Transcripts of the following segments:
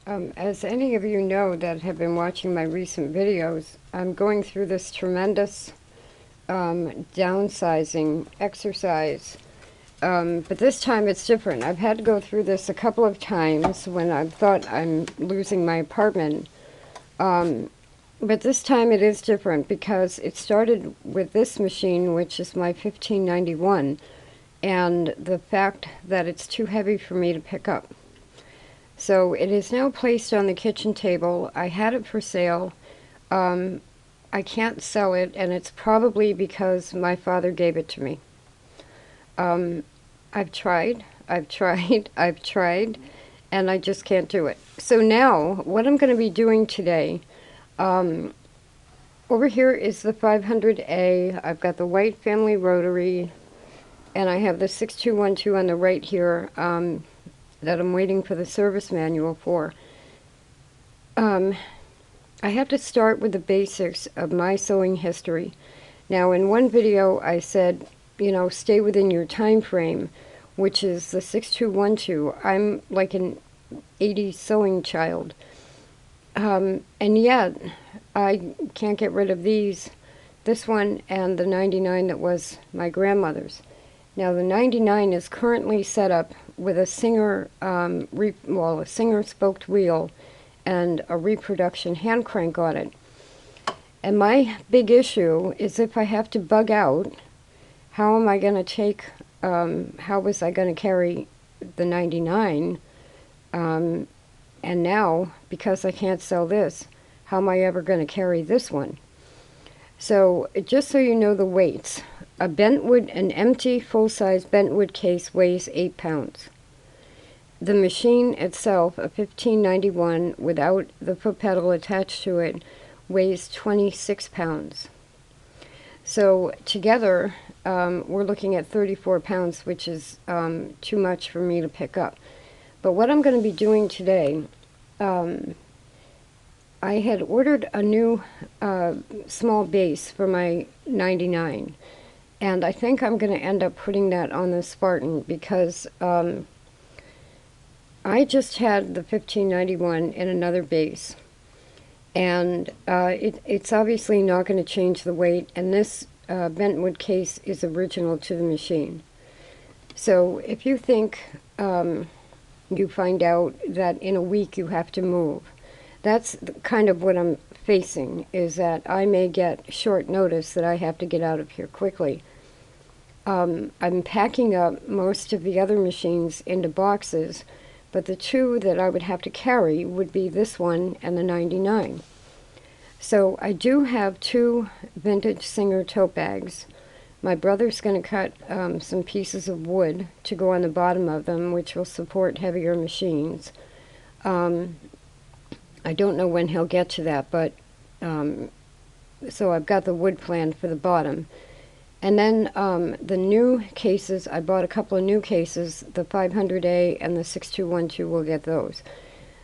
As any of you know that have been watching my recent videos, I'm going through this tremendous downsizing exercise. But this time it's different. I've had to go through this a couple of times when I thought I'm losing my apartment. But this time it is different because it started with this machine, which is my 1591, and the fact that it's too heavy for me to pick up. So it is now placed on the kitchen table. I had it for sale. I can't sell it, and it's probably because my father gave it to me. I've tried, I've tried, and I just can't do it. So now, what I'm going to be doing today, over here is the 500A. I've got the white family rotary, and I have the 6212 on the right here, that I'm waiting for the service manual for. I have to start with the basics of my sewing history. Now, in one video I said, you know, stay within your time frame, which is the 6212. I'm like an 80s sewing child. And yet, I can't get rid of this one and the 99 that was my grandmother's. Now, the 99 is currently set up with a Singer, a Singer spoked wheel and a reproduction hand crank on it. And my big issue is if I have to bug out, how am I going to take, how was I going to carry the 99? And now, because I can't sell this, how am I ever going to carry this one? So, just so you know the weights, an empty full-size bentwood case weighs 8 pounds. The machine itself, a 1591 without the foot pedal attached to it, weighs 26 pounds. So together, we're looking at 34 pounds, which is too much for me to pick up. But what I'm going to be doing today, I had ordered a new small base for my 99. And I think I'm going to end up putting that on the Spartan because I just had the 1591 in another base. And it's obviously not going to change the weight. And this bentwood case is original to the machine. So if you think you find out that in a week you have to move, that's kind of what I'm facing, is that I may get short notice that I have to get out of here quickly. I'm packing up most of the other machines into boxes, but the two that I would have to carry would be this one and the 99. So I do have two vintage Singer tote bags. My brother's going to cut some pieces of wood to go on the bottom of them, which will support heavier machines. I don't know when he'll get to that, but so I've got the wood planned for the bottom. And then the new cases, I bought a couple of new cases, the 500A and the 6212 will get those.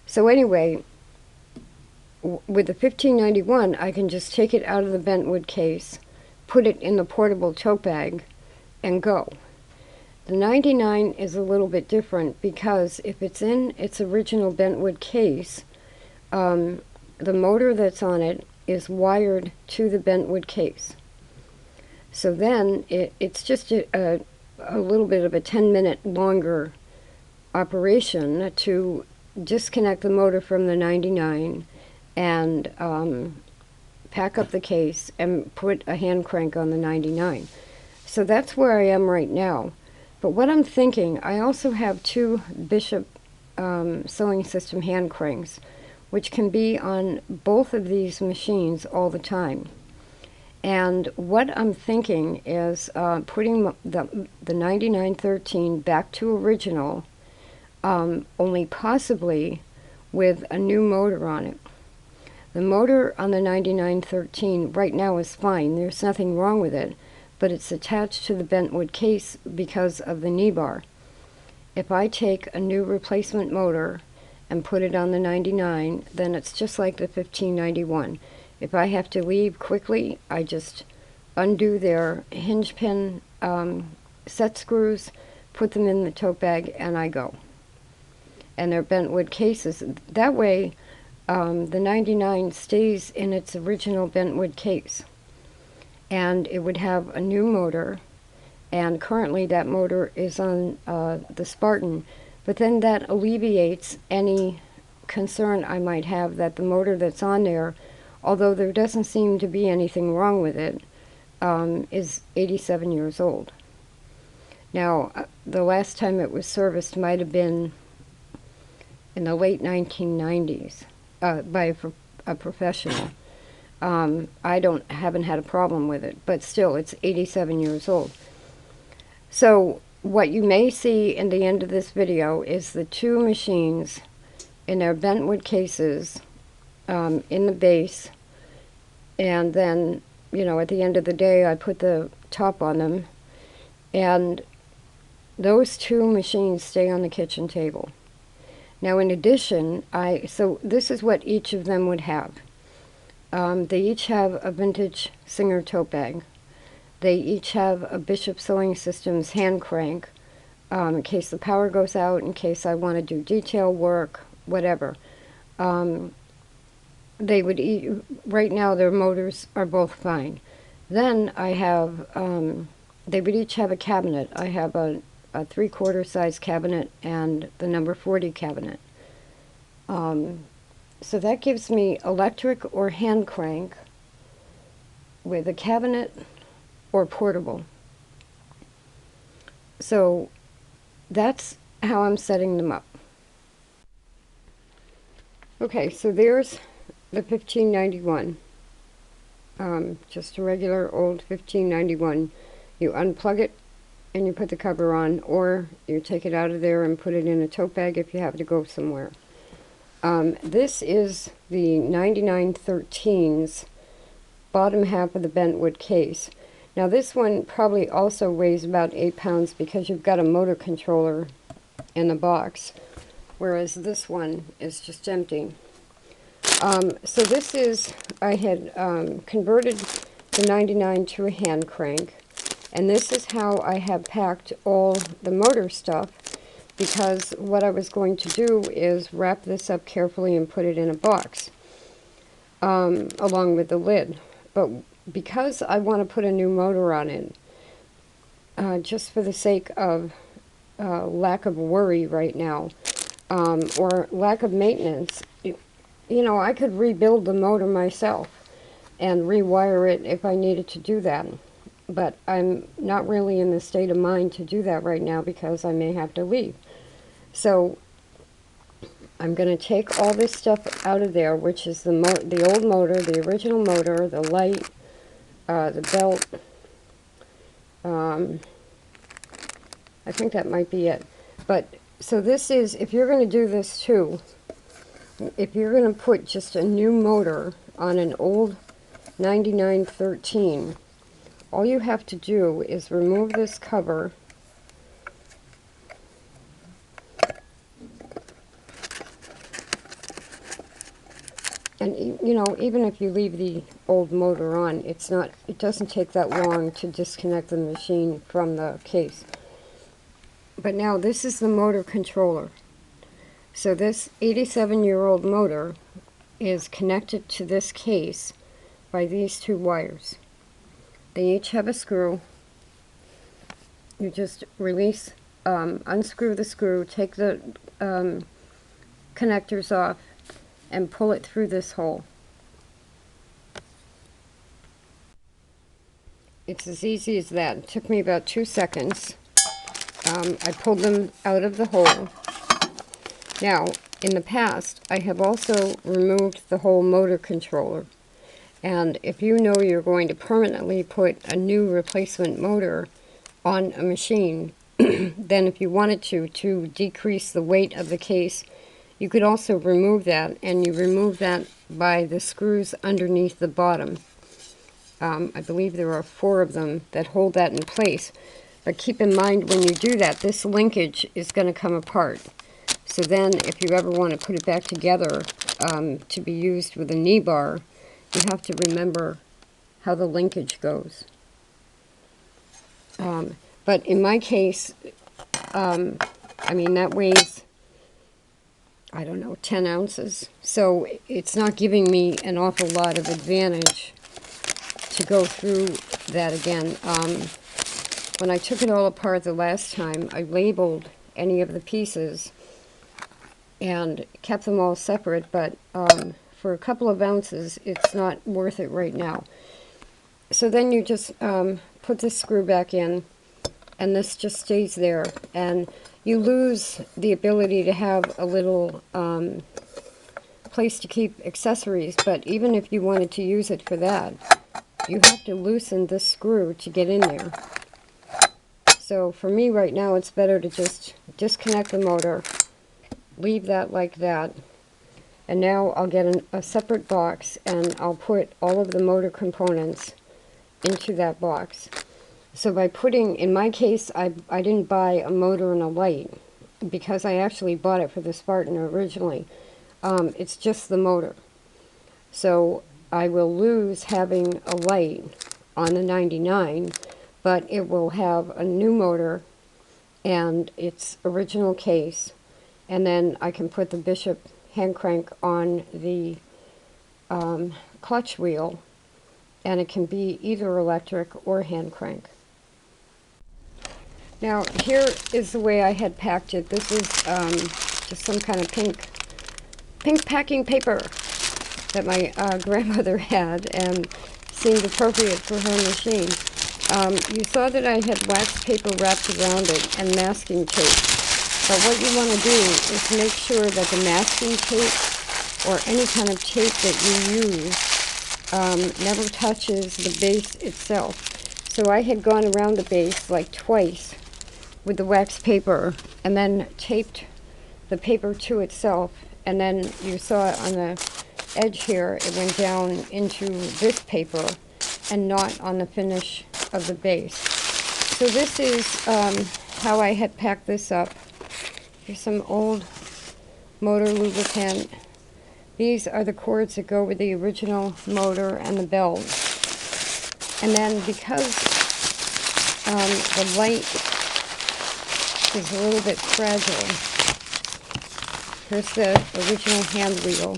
So anyway, with the 1591, I can just take it out of the bentwood case, put it in the portable tote bag, and go. The 99 is a little bit different because if it's in its original bentwood case, the motor that's on it is wired to the bentwood case. So then it's just a little bit of a 10-minute longer operation to disconnect the motor from the 99 and pack up the case and put a hand crank on the 99. So that's where I am right now. But what I'm thinking, I also have two Bishop sewing system hand cranks, which can be on both of these machines all the time. And what I'm thinking is putting the 9913 back to original, only possibly with a new motor on it. The motor on the 9913 right now is fine. There's nothing wrong with it, but it's attached to the bentwood case because of the knee bar. If I take a new replacement motor and put it on the 99, then it's just like the 1591. If I have to leave quickly, I just undo their hinge pin set screws, put them in the tote bag, and I go. and they're bent wood cases. That way, the 99 stays in its original bent wood case. And it would have a new motor, and currently that motor is on the Spartan. But then that alleviates any concern I might have that the motor that's on there, although there doesn't seem to be anything wrong with it, is 87 years old. Now, the last time it was serviced might have been in the late 1990s by a professional. I haven't had a problem with it, but still, it's 87 years old. So what you may see in the end of this video is the two machines in their bent wood cases in the base, and then, you know, at the end of the day I put the top on them, and those two machines stay on the kitchen table. Now, in addition, so this is what each of them would have. They each have a vintage Singer tote bag. They each have a Bishop Sewing Systems hand crank, in case the power goes out, in case I want to do detail work, whatever. They would right now their motors are both fine. Then I have, they would each have a cabinet. I have a 3/4 size cabinet and the number 40 cabinet. So that gives me electric or hand crank with a cabinet or portable. So that's how I'm setting them up. Okay, so there's the 1591. Just a regular old 1591. You unplug it and you put the cover on, or you take it out of there and put it in a tote bag if you have to go somewhere. This is the 9913's bottom half of the bent wood case. Now this one probably also weighs about 8 pounds because you've got a motor controller in the box, whereas this one is just empty. So this is, I had converted the 99 to a hand crank, and this is how I have packed all the motor stuff, because what I was going to do is wrap this up carefully and put it in a box along with the lid. But because I want to put a new motor on it, just for the sake of lack of worry right now, or lack of maintenance, you know, I could rebuild the motor myself and rewire it if I needed to do that. But I'm not really in the state of mind to do that right now because I may have to leave. So I'm going to take all this stuff out of there, which is the old motor, the original motor, the light, the belt. I think that might be it. But so this is, if you're going to do this too, if you're going to put just a new motor on an old 9913, all you have to do is remove this cover and, you know, even if you leave the old motor on, it doesn't take that long to disconnect the machine from the case. But now this is the motor controller. So this 87-year-old motor is connected to this case by these two wires. They each have a screw. You just release, unscrew the screw, take the connectors off, and pull it through this hole. It's as easy as that. It took me about 2 seconds. I pulled them out of the hole. Now, in the past, I have also removed the whole motor controller. And if you know you're going to permanently put a new replacement motor on a machine, then if you wanted to decrease the weight of the case, you could also remove that, and you remove that by the screws underneath the bottom. I believe there are 4 of them that hold that in place. But keep in mind, when you do that, this linkage is going to come apart. So then, if you ever want to put it back together to be used with a knee bar, you have to remember how the linkage goes. But in my case, I mean, that weighs I don't know, 10 ounces. So it's not giving me an awful lot of advantage to go through that again. When I took it all apart the last time, I labeled any of the pieces and kept them all separate, but for a couple of ounces, it's not worth it right now. So then you just put this screw back in, and this just stays there, and you lose the ability to have a little place to keep accessories, but even if you wanted to use it for that, you have to loosen this screw to get in there. So for me right now, it's better to just disconnect the motor, leave that like that, and now I'll get a separate box and I'll put all of the motor components into that box. So by putting, in my case, I didn't buy a motor and a light because I actually bought it for the Spartan originally. It's just the motor. So I will lose having a light on the 99, but it will have a new motor and its original case, and then I can put the Bishop hand crank on the clutch wheel, and it can be either electric or hand crank. Now here is the way I had packed it. This is just some kind of pink packing paper that my grandmother had and seemed appropriate for her machine. You saw that I had wax paper wrapped around it and masking tape. But what you want to do is make sure that the masking tape or any kind of tape that you use never touches the base itself. So I had gone around the base like twice with the wax paper and then taped the paper to itself, and then you saw it on the edge here, it went down into this paper and not on the finish of the base. So this is how I had packed this up. Here's some old motor lubricant. These are the cords that go with the original motor and the belt. And then because the light is a little bit fragile, here's the original hand wheel.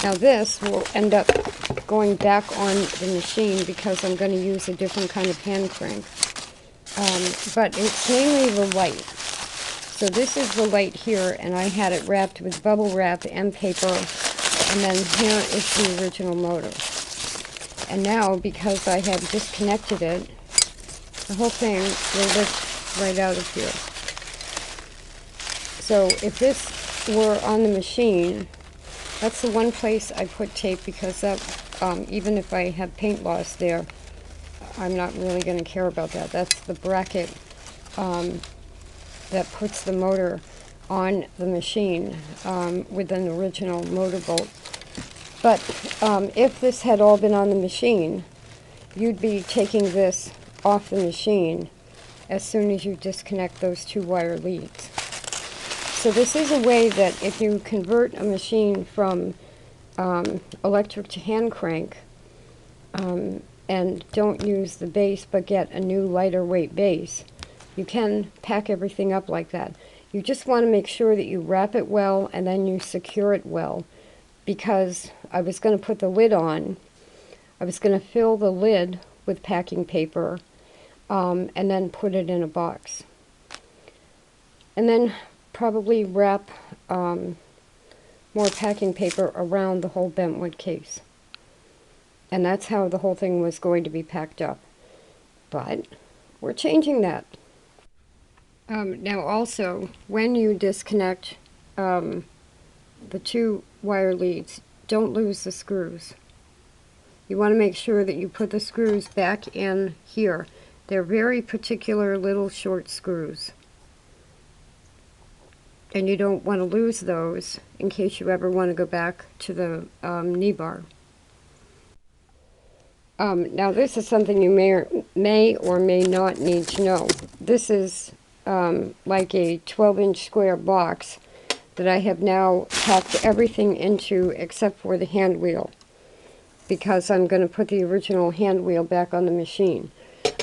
Now this will end up going back on the machine because I'm going to use a different kind of hand crank. But it's mainly the light. So this is the light here, and I had it wrapped with bubble wrap and paper, and then here is the original motor. And now, because I have disconnected it, the whole thing will lift right out of here. So if this were on the machine, that's the one place I put tape, because that, even if I have paint loss there, I'm not really going to care about that. That's the bracket that puts the motor on the machine with an original motor bolt. But if this had all been on the machine, you'd be taking this off the machine as soon as you disconnect those two wire leads. So this is a way that if you convert a machine from electric to hand crank and don't use the base but get a new lighter weight base, you can pack everything up like that. You just want to make sure that you wrap it well and then you secure it well, because I was going to put the lid on. I was going to fill the lid with packing paper and then put it in a box. And then probably wrap more packing paper around the whole bentwood case. And that's how the whole thing was going to be packed up. But we're changing that. Now also, when you disconnect the two wire leads, don't lose the screws. You want to make sure that you put the screws back in here. They're very particular little short screws. And you don't want to lose those in case you ever want to go back to the knee bar. Now this is something you may or may not need to know. This is like a 12-inch square box that I have now packed everything into except for the hand wheel, because I'm going to put the original hand wheel back on the machine.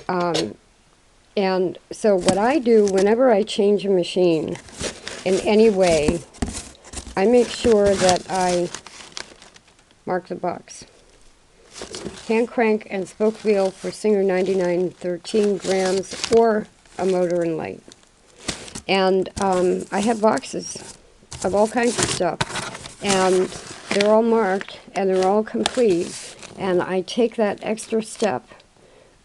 And so what I do whenever I change a machine in any way, I make sure that I mark the box. Hand crank and spoke wheel for Singer 99, 13 grams, or a motor and light. And I have boxes of all kinds of stuff, and they're all marked and they're all complete, and I take that extra step.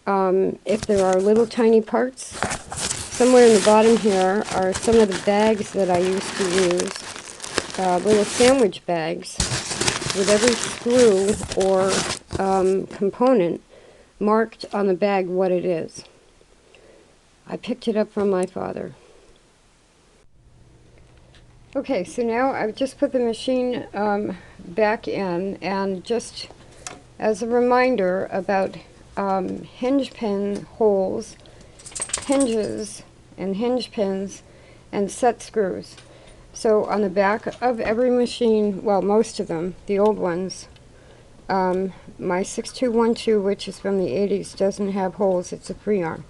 If there are little tiny parts, somewhere in the bottom here are some of the bags that I used to use, little sandwich bags with every screw or component marked on the bag what it is. I picked it up from my father. Okay, so now I've just put the machine back in, and just as a reminder about hinge pin holes, hinges and hinge pins, and set screws. So on the back of every machine, well, most of them, the old ones, my 6212, which is from the 80s, doesn't have holes. It's a free arm.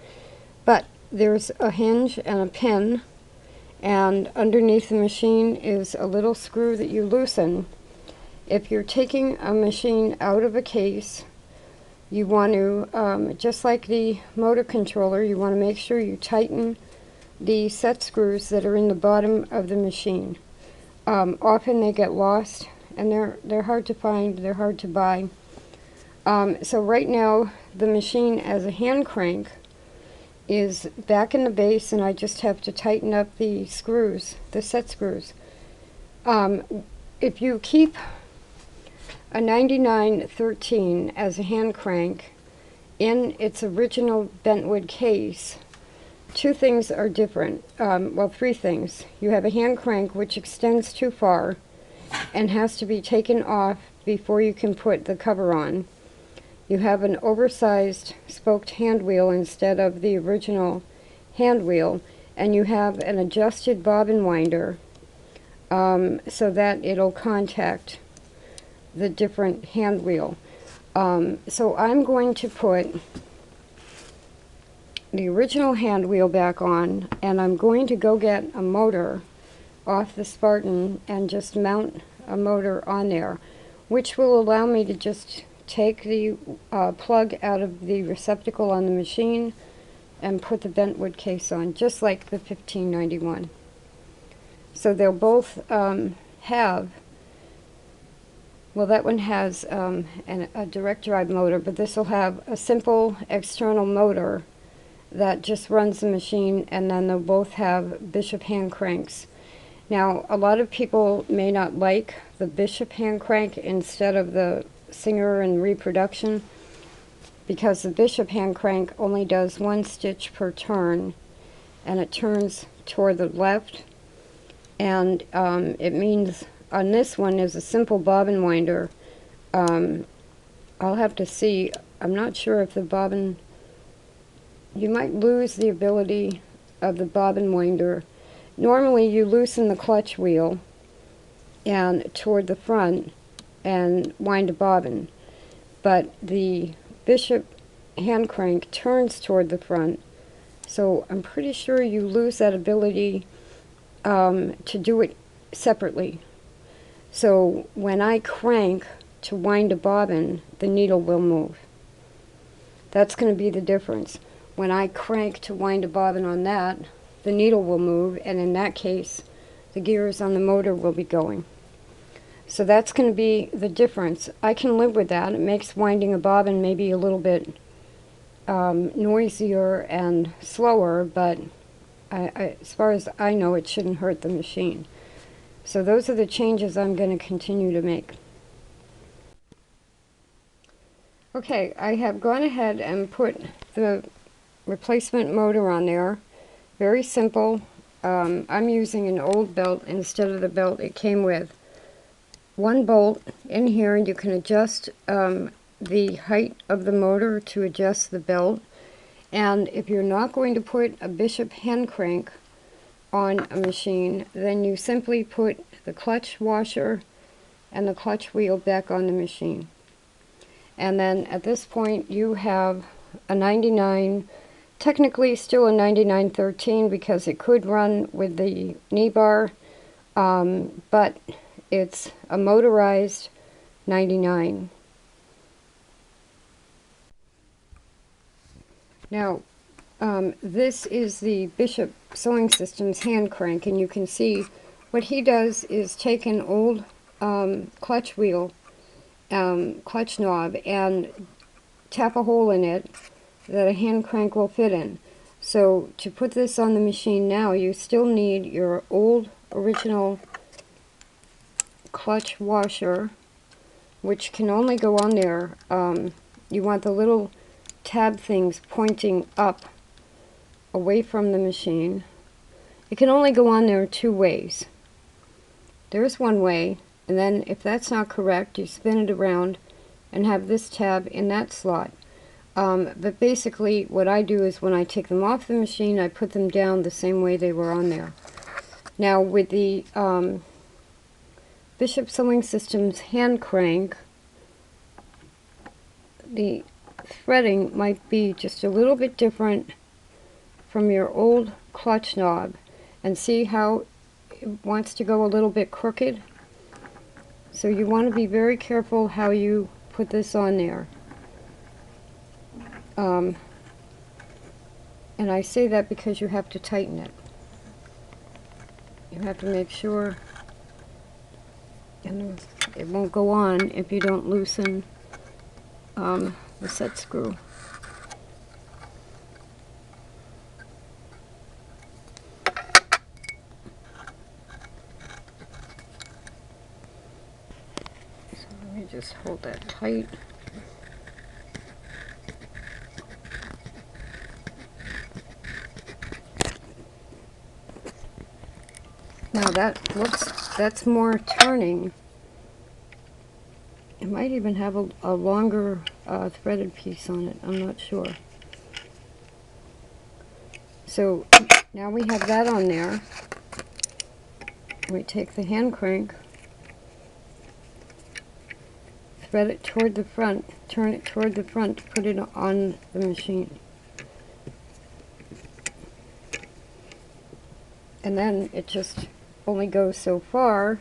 But there's a hinge and a pin, and underneath the machine is a little screw that you loosen. If you're taking a machine out of a case, you want to, just like the motor controller, you want to make sure you tighten the set screws that are in the bottom of the machine. Often they get lost, and they're hard to find, they're hard to buy. So right now, the machine as a hand crank is back in the base, and I just have to tighten up the screws, the set screws. If you keep a 9913 as a hand crank in its original bentwood case, two things are different. Well, three things. You have a hand crank which extends too far and has to be taken off before you can put the cover on. You have an oversized spoked hand wheel instead of the original hand wheel, and you have an adjusted bobbin winder so that it'll contact the different hand wheel. So I'm going to put the original hand wheel back on, and I'm going to go get a motor off the Spartan and just mount a motor on there, which will allow me to just take the plug out of the receptacle on the machine and put the bentwood case on, just like the 1591. So they'll both have, well, that one has a direct drive motor, but this will have a simple external motor that just runs the machine, and then they'll both have Bishop hand cranks. Now, a lot of people may not like the Bishop hand crank instead of the Singer and reproduction, because the Bishop hand crank only does one stitch per turn, and it turns toward the left, and it means on this one is a simple bobbin winder. I'll have to see. I'm not sure if the bobbin, you might lose the ability of the bobbin winder. Normally you loosen the clutch wheel and toward the front and wind a bobbin, but the Bishop hand crank turns toward the front, so I'm pretty sure you lose that ability to do it separately. So when I crank to wind a bobbin, the needle will move. That's going to be the difference. When I crank to wind a bobbin on that, the needle will move, and in that case, the gears on the motor will be going. So that's going to be the difference. I can live with that. It makes winding a bobbin maybe a little bit noisier and slower, but as far as I know, it shouldn't hurt the machine. So those are the changes I'm going to continue to make. Okay, I have gone ahead and put the replacement motor on there. Very simple. I'm using an old belt instead of the belt it came with. One bolt in here, and you can adjust the height of the motor to adjust the belt. And if you're not going to put a Bishop hand crank on a machine, then you simply put the clutch washer and the clutch wheel back on the machine. And then at this point you have a 99, technically still a 9913, because it could run with the knee bar but it's a motorized 99. Now, this is the Bishop Sewing Systems hand crank, and you can see what he does is take an old clutch wheel, clutch knob, and tap a hole in it that a hand crank will fit in. So to put this on the machine now, you still need your old original clutch washer, which can only go on there. You want the little tab things pointing up away from the machine. It can only go on there two ways. There's one way, and then if that's not correct, you spin it around and have this tab in that slot. But basically what I do is when I take them off the machine, I put them down the same way they were on there. Now with the Bishop Sewing Systems hand crank, the threading might be just a little bit different from your old clutch knob, and see how it wants to go a little bit crooked. So you want to be very careful how you put this on there. And I say that because you have to tighten it. You have to make sure, and it won't go on if you don't loosen the set screw. So let me just hold that tight. Now that's more turning. It might even have a longer threaded piece on it, I'm not sure. So now we have that on there. We take the hand crank, thread it toward the front, turn it toward the front to put it on the machine. And then it just only goes so far.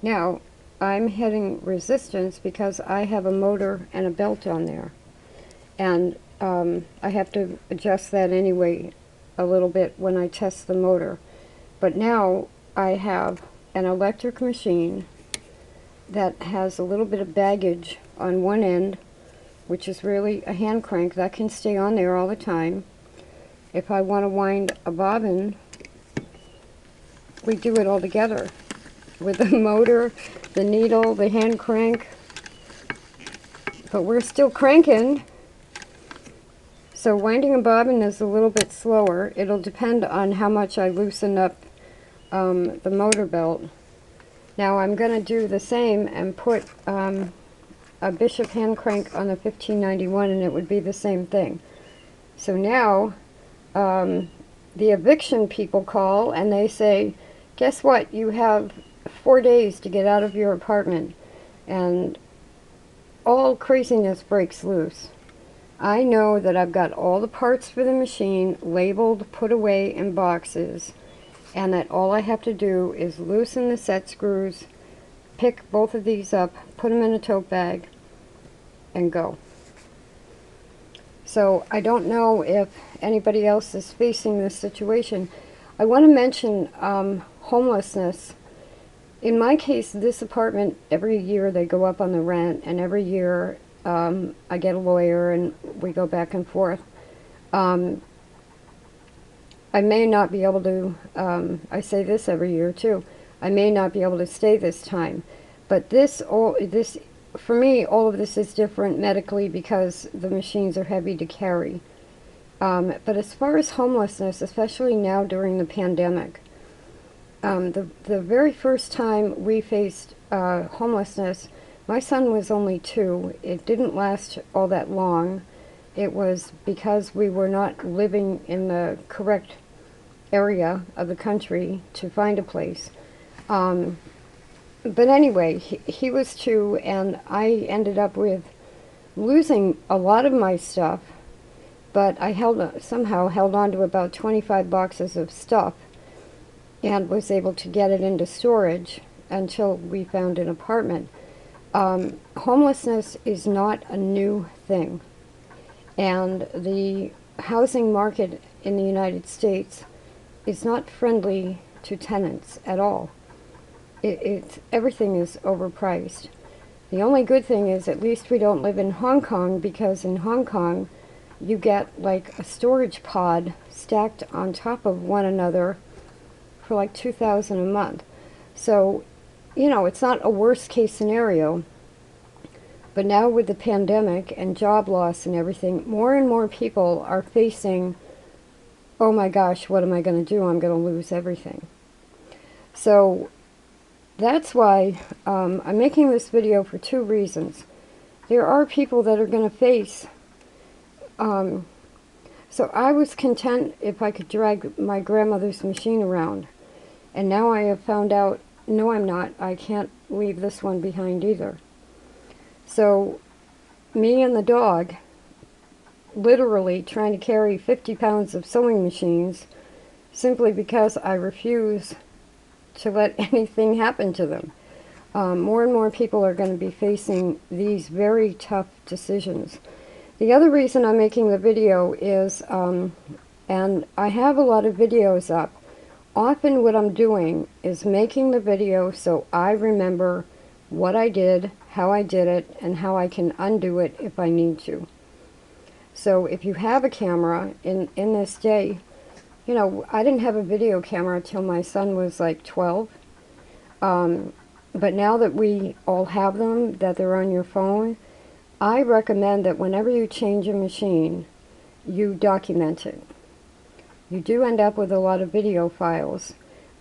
Now, I'm hitting resistance because I have a motor and a belt on there. And I have to adjust that anyway a little bit when I test the motor. But now I have an electric machine that has a little bit of baggage on one end, which is really a hand crank that can stay on there all the time. If I want to wind a bobbin, we do it all together with the motor, the needle, the hand crank. But we're still cranking. So winding a bobbin is a little bit slower. It'll depend on how much I loosen up the motor belt. Now I'm going to do the same and put a Bishop hand crank on the 1591, and it would be the same thing. So now the eviction people call and they say, guess what, you have 4 days to get out of your apartment, and all craziness breaks loose. I know that I've got all the parts for the machine labeled, put away in boxes, and that all I have to do is loosen the set screws, pick both of these up, put them in a tote bag, and go. So I don't know if anybody else is facing this situation. I want to mention homelessness. In my case, this apartment, every year they go up on the rent, and every year I get a lawyer and we go back and forth. I may not be able to, I say this every year too, I may not be able to stay this time. But for me, all of this is different medically because the machines are heavy to carry. But as far as homelessness, especially now during the pandemic, the very first time we faced homelessness, my son was only 2. It didn't last all that long. It was because we were not living in the correct area of the country to find a place. But anyway, he was 2, and I ended up with losing a lot of my stuff but I somehow held on to about 25 boxes of stuff and was able to get it into storage until we found an apartment. Homelessness is not a new thing, and the housing market in the United States is not friendly to tenants at all. Everything is overpriced. The only good thing is at least we don't live in Hong Kong, because in Hong Kong you get like a storage pod stacked on top of one another for like $2,000 a month. So, you know, it's not a worst case scenario. But now with the pandemic and job loss and everything, more and more people are facing, oh my gosh, what am I going to do? I'm going to lose everything. So that's why I'm making this video for two reasons. There are people that are going to face, so I was content if I could drag my grandmother's machine around. And now I have found out, no I'm not, I can't leave this one behind either. So me and the dog, literally trying to carry 50 pounds of sewing machines simply because I refuse to let anything happen to them. More and more people are going to be facing these very tough decisions. The other reason I'm making the video is, and I have a lot of videos up, often what I'm doing is making the video so I remember what I did, how I did it, and how I can undo it if I need to. So if you have a camera in this day, you know, I didn't have a video camera till my son was like 12. But now that we all have them, that they're on your phone, I recommend that whenever you change a machine, you document it. You do end up with a lot of video files,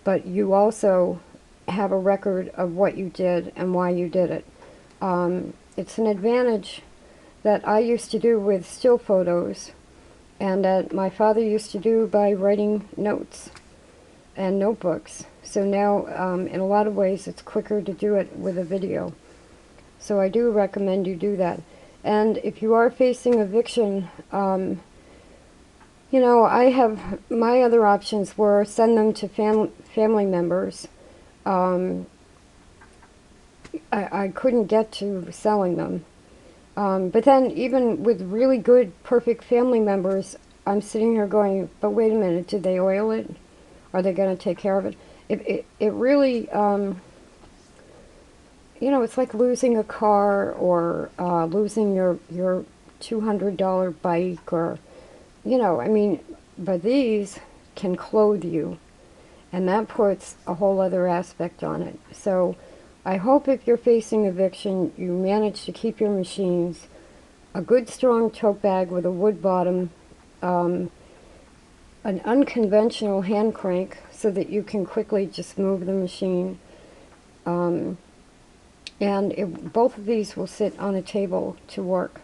but you also have a record of what you did and why you did it. It's an advantage that I used to do with still photos, and that my father used to do by writing notes and notebooks. So now, in a lot of ways, it's quicker to do it with a video. So I do recommend you do that. And if you are facing eviction, you know, my other options were send them to family members. I couldn't get to selling them. But then even with really good, perfect family members, I'm sitting here going, but wait a minute, did they oil it? Are they going to take care of it? It really, you know, it's like losing a car, or losing your $200 bike, or, you know, I mean, but these can clothe you, and that puts a whole other aspect on it. So I hope if you're facing eviction, you manage to keep your machines, a good strong tote bag with a wood bottom, an unconventional hand crank so that you can quickly just move the machine, and both of these will sit on a table to work.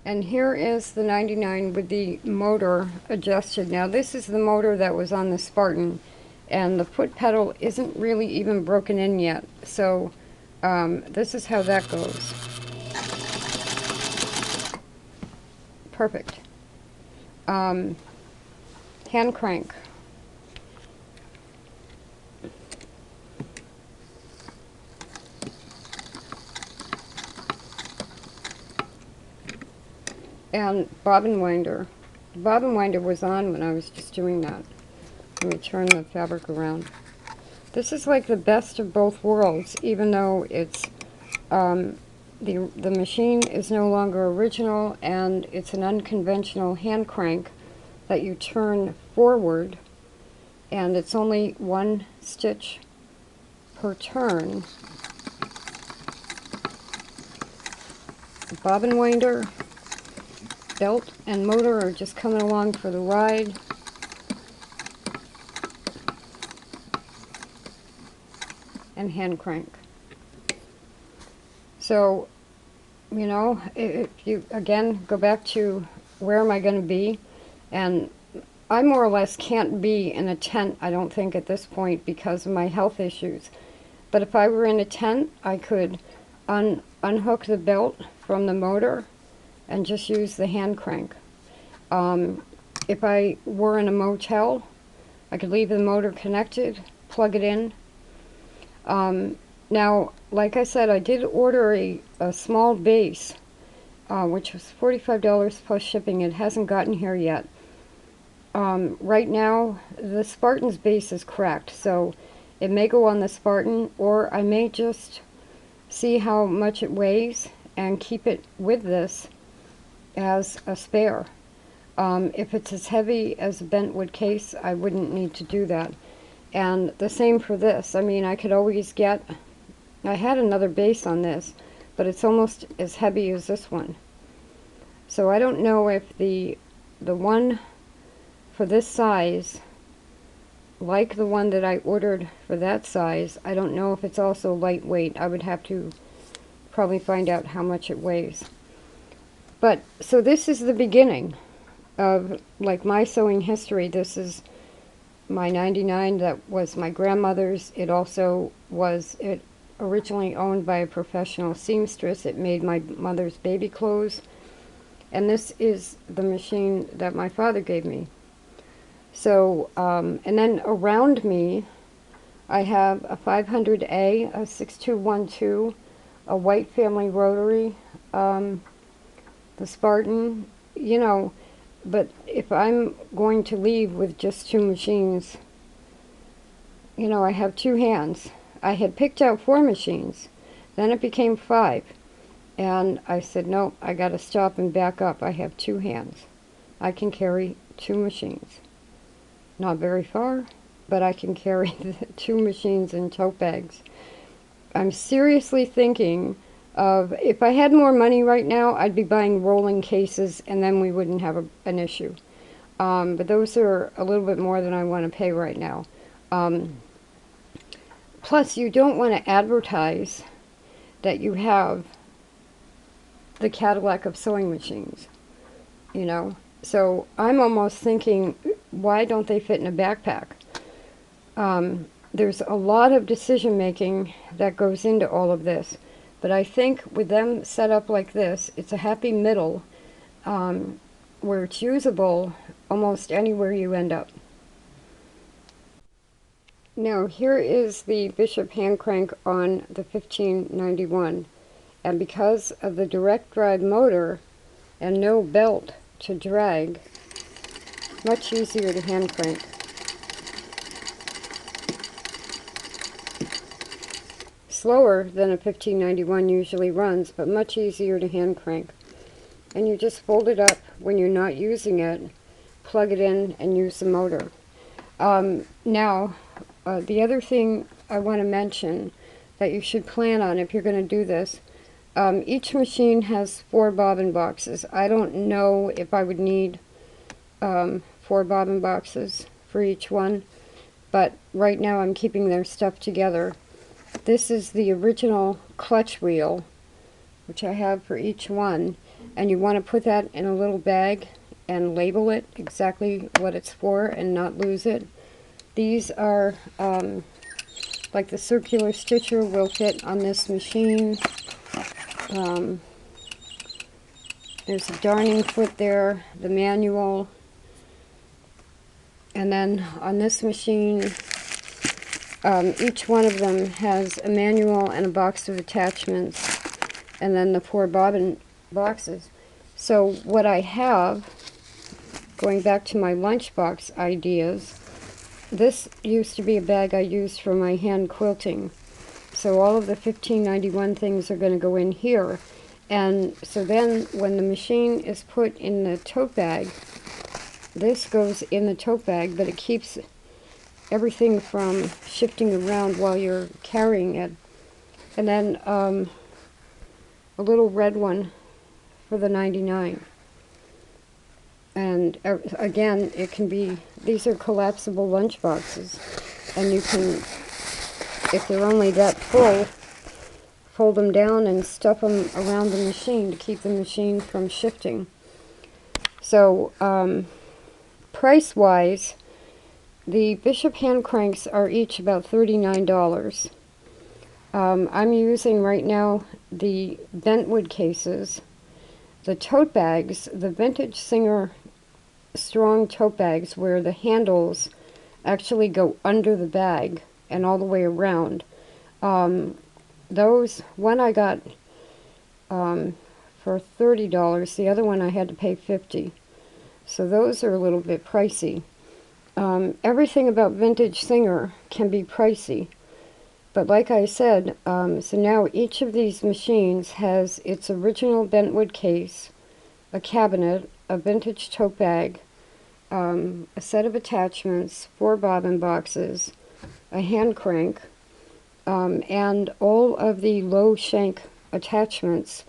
And here is the 99 with the motor adjusted. Now this is the motor that was on the Spartan, and the foot pedal isn't really even broken in yet. So this is how that goes. Perfect. Hand crank. And bobbin winder. The bobbin winder was on when I was just doing that. Let me turn the fabric around. This is like the best of both worlds, even though it's the machine is no longer original, and it's an unconventional hand crank that you turn forward, and it's only one stitch per turn. Bobbin winder, belt and motor are just coming along for the ride. And hand crank. So, you know, if you, again, go back to where am I going to be, and I more or less can't be in a tent, I don't think, at this point because of my health issues. But if I were in a tent, I could unhook the belt from the motor and just use the hand crank. If I were in a motel, I could leave the motor connected, plug it in. Now, like I said, I did order a small base, which was $45 plus shipping. It hasn't gotten here yet. Right now, the Spartan's base is cracked, so it may go on the Spartan, or I may just see how much it weighs and keep it with this as a spare. If it's as heavy as a bentwood case, I wouldn't need to do that. And the same for this. I mean, I could always get, I had another base on this, but it's almost as heavy as this one. So I don't know if the one for this size, like the one that I ordered for that size, I don't know if it's also lightweight. I would have to probably find out how much it weighs. But, so this is the beginning of, like, my sewing history. This is my 99 that was my grandmother's. It also was, it originally owned by a professional seamstress. It made my mother's baby clothes. And this is the machine that my father gave me. So, and then around me, I have a 500A, a 6212, a White Family Rotary, the Spartan, you know. But if I'm going to leave with just 2 machines, you know, I have 2 hands. I had picked out 4 machines, then it became 5. And I said, no, I got to stop and back up. I have 2 hands. I can carry 2 machines. Not very far, but I can carry the 2 machines in tote bags. I'm seriously thinking of, if I had more money right now, I'd be buying rolling cases, and then we wouldn't have an issue. But those are a little bit more than I want to pay right now. Plus, you don't want to advertise that you have the Cadillac of sewing machines, you know. So I'm almost thinking, why don't they fit in a backpack? There's a lot of decision making that goes into all of this. But I think with them set up like this, it's a happy middle where it's usable almost anywhere you end up. Now here is the Bishop hand crank on the 1591. And because of the direct drive motor and no belt to drag, much easier to hand crank. Slower than a 1591 usually runs, but much easier to hand crank. And you just fold it up when you're not using it, plug it in, and use the motor. Now, the other thing I want to mention that you should plan on if you're going to do this, each machine has 4 bobbin boxes. I don't know if I would need 4 bobbin boxes for each one, but right now I'm keeping their stuff together. This is the original clutch wheel, which I have for each one, and you want to put that in a little bag and label it exactly what it's for and not lose it. These are like the circular stitcher will fit on this machine. There's a darning foot there, the manual, and then on this machine each one of them has a manual and a box of attachments, and then the 4 bobbin boxes. So what I have, going back to my lunchbox ideas, this used to be a bag I used for my hand quilting. So all of the 1591 things are going to go in here. And so then when the machine is put in the tote bag, this goes in the tote bag, but it keeps everything from shifting around while you're carrying it. And then a little red one for the 99. And again, it can be, these are collapsible lunch boxes, and you can, if they're only that full, fold them down and stuff them around the machine to keep the machine from shifting. So price-wise, the Bishop hand cranks are each about $39. I'm using right now the bentwood cases, the tote bags, the Vintage Singer strong tote bags where the handles actually go under the bag and all the way around. Those, one I got for $30, the other one I had to pay $50. So those are a little bit pricey. Everything about Vintage Singer can be pricey. But like I said, so now each of these machines has its original bentwood case, a cabinet, a vintage tote bag, a set of attachments, 4 bobbin boxes, a hand crank, and all of the low shank attachments,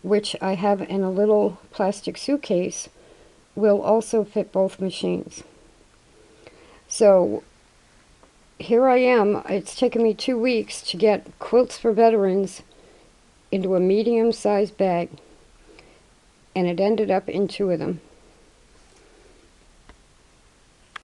which I have in a little plastic suitcase, will also fit both machines. So here I am. It's taken me 2 weeks to get Quilts for Veterans into a medium-sized bag, and it ended up in 2 of them.